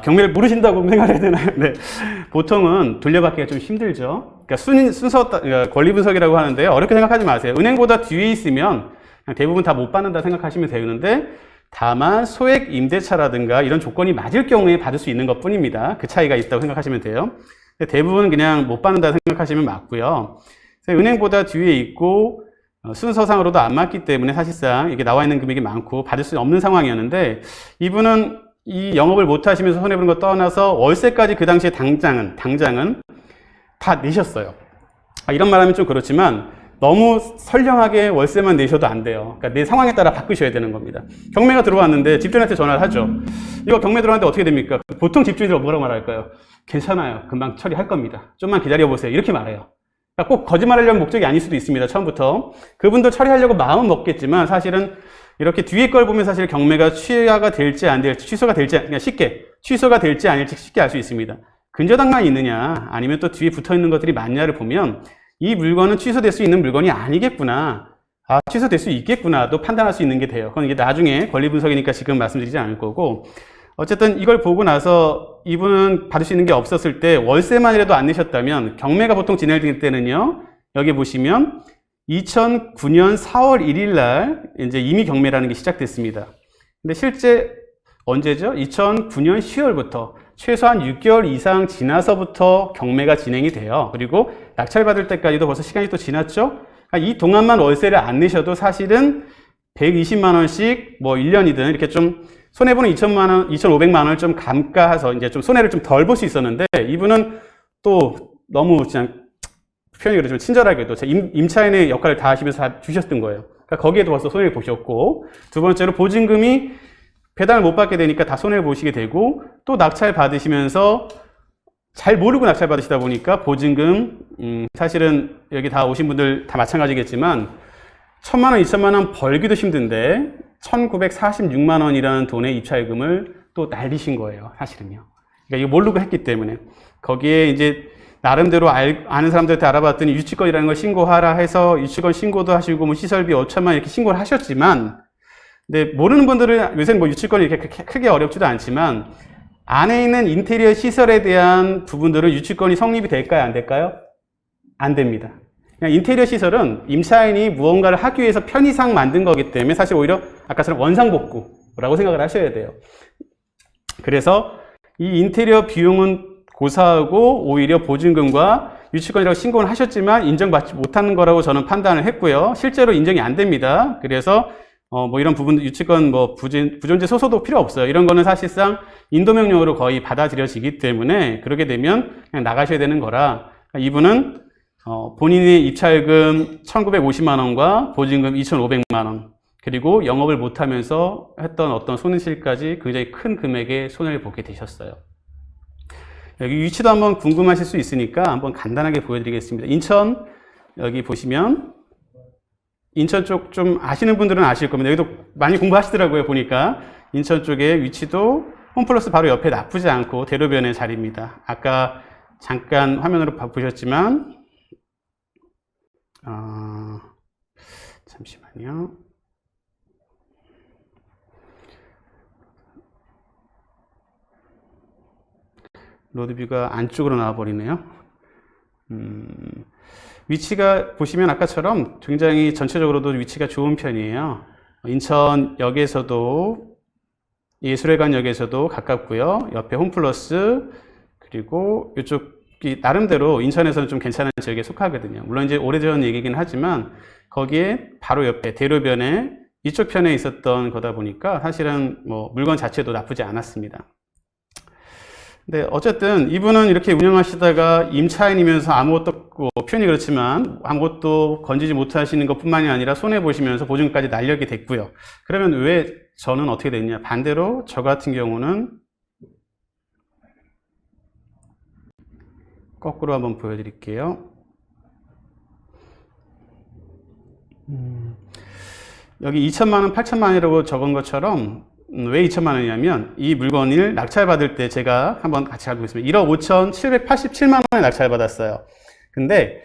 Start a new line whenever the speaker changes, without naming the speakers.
경매를 모르신다고 생각해야 되나요? 네. 보통은 돌려받기가 좀 힘들죠. 그러니까 순서, 그러니까 권리 분석이라고 하는데요. 어렵게 생각하지 마세요. 은행보다 뒤에 있으면 그냥 대부분 다 못 받는다 생각하시면 되는데, 다만 소액 임대차라든가 이런 조건이 맞을 경우에 받을 수 있는 것 뿐입니다. 그 차이가 있다고 생각하시면 돼요. 대부분 그냥 못 받는다 생각하시면 맞고요. 은행보다 뒤에 있고 순서상으로도 안 맞기 때문에 사실상 이게 나와 있는 금액이 많고 받을 수 없는 상황이었는데, 이분은 이 영업을 못 하시면서 손해보는 거 떠나서 월세까지 그 당시에 당장은 다 내셨어요. 이런 말 하면 좀 그렇지만 너무 선량하게 월세만 내셔도 안 돼요. 그러니까 내 상황에 따라 바꾸셔야 되는 겁니다. 경매가 들어왔는데 집주인한테 전화를 하죠. 이거 경매 들어왔는데 어떻게 됩니까? 보통 집주인들 뭐라고 말할까요? 괜찮아요. 금방 처리할 겁니다. 좀만 기다려보세요. 이렇게 말해요. 그러니까 꼭 거짓말하려는 목적이 아닐 수도 있습니다. 처음부터. 그분도 처리하려고 마음은 먹겠지만 사실은 이렇게 뒤에 걸 보면 사실 경매가 취소가 될지 안 될지, 그냥 쉽게 취소가 될지 아닐지 쉽게 알 수 있습니다. 근저당만 있느냐 아니면 또 뒤에 붙어 있는 것들이 맞냐를 보면 이 물건은 취소될 수 있는 물건이 아니겠구나, 취소될 수 있겠구나 또 판단할 수 있는 게 돼요. 그건 이게 나중에 권리 분석이니까 지금 말씀드리지 않을 거고, 어쨌든 이걸 보고 나서 이분은 받을 수 있는 게 없었을 때 월세만이라도 안 내셨다면, 경매가 보통 진행될 때는요, 여기 보시면 2009년 4월 1일 날 이제 임의 경매라는 게 시작됐습니다. 근데 실제 언제죠? 2009년 10월부터 최소한 6개월 이상 지나서부터 경매가 진행이 돼요. 그리고 낙찰받을 때까지도 벌써 시간이 또 지났죠? 그러니까 이 동안만 월세를 안 내셔도 사실은 120만 원씩 뭐 1년이든 이렇게 좀 손해보는 2천만 원, 2,500만 원을 좀 감가해서 이제 좀 손해를 좀 덜 볼 수 있었는데, 이분은 또 너무 그냥 표현이 그렇지만 친절하게도 임차인의 역할을 다 하시면서 다 주셨던 거예요. 그러니까 거기에도 벌써 손해를 보셨고, 두 번째로 보증금이 배당을 못 받게 되니까 다 손해를 보시게 되고, 또 낙찰 받으시면서 잘 모르고 낙찰 받으시다 보니까 보증금, 사실은 여기 다 오신 분들 다 마찬가지겠지만 1,000만 원, 2천만 원 벌기도 힘든데 1,946만 원이라는 돈의 입찰금을 또 날리신 거예요, 사실은요. 그러니까 이거 모르고 했기 때문에. 거기에 이제 나름대로 아는 사람들한테 알아봤더니 유치권이라는 걸 신고하라 해서 유치권 신고도 하시고 뭐 시설비 5천만 이렇게 신고를 하셨지만, 근데 모르는 분들은 요새는 뭐 유치권이 이렇게 크게 어렵지도 않지만 안에 있는 인테리어 시설에 대한 부분들은 유치권이 성립이 될까요? 안 될까요? 안 됩니다. 그냥 인테리어 시설은 임차인이 무언가를 하기 위해서 편의상 만든 거기 때문에 사실 오히려 아까처럼 원상복구라고 생각을 하셔야 돼요. 그래서 이 인테리어 비용은 고사하고 오히려 보증금과 유치권이라고 신고를 하셨지만 인정받지 못하는 거라고 저는 판단을 했고요. 실제로 인정이 안 됩니다. 그래서 뭐 이런 부분, 유치권 뭐 부존재 소소도 필요 없어요. 이런 거는 사실상 인도명령으로 거의 받아들여지기 때문에 그렇게 되면 그냥 나가셔야 되는 거라, 이분은 본인의 입찰금 1,950만 원과 보증금 2,500만 원, 그리고 영업을 못하면서 했던 어떤 손실까지 굉장히 큰 금액의 손해를 보게 되셨어요. 여기 위치도 한번 궁금하실 수 있으니까 한번 간단하게 보여드리겠습니다. 인천, 여기 보시면 인천 쪽 좀 아시는 분들은 아실 겁니다. 여기도 많이 공부하시더라고요, 보니까. 인천 쪽에 위치도 홈플러스 바로 옆에 나쁘지 않고 대로변의 자리입니다. 아까 잠깐 화면으로 보셨지만, 잠시만요. 로드뷰가 안쪽으로 나와버리네요. 위치가 보시면 아까처럼 굉장히 전체적으로도 위치가 좋은 편이에요. 인천역에서도, 예술회관역에서도 가깝고요. 옆에 홈플러스, 그리고 이쪽이 나름대로 인천에서는 좀 괜찮은 지역에 속하거든요. 물론 이제 오래전 얘기긴 하지만 거기에 바로 옆에 대로변에 이쪽 편에 있었던 거다 보니까 사실은 뭐 물건 자체도 나쁘지 않았습니다. 네, 어쨌든 이분은 이렇게 운영하시다가 임차인이면서 아무것도 없고, 표현이 그렇지만 아무것도 건지지 못하시는 것 뿐만이 아니라 손해보시면서 보증까지 날려게 됐고요. 그러면 왜 저는 어떻게 됐냐? 반대로 저 같은 경우는 거꾸로 한번 보여드릴게요. 여기 2천만 원, 8천만 원이라고 적은 것처럼 왜 2천만 원이냐면 이 물건을 낙찰받을 때 제가 한번 같이 알고 있습니다. 1억 5,787만 원에 낙찰받았어요. 근데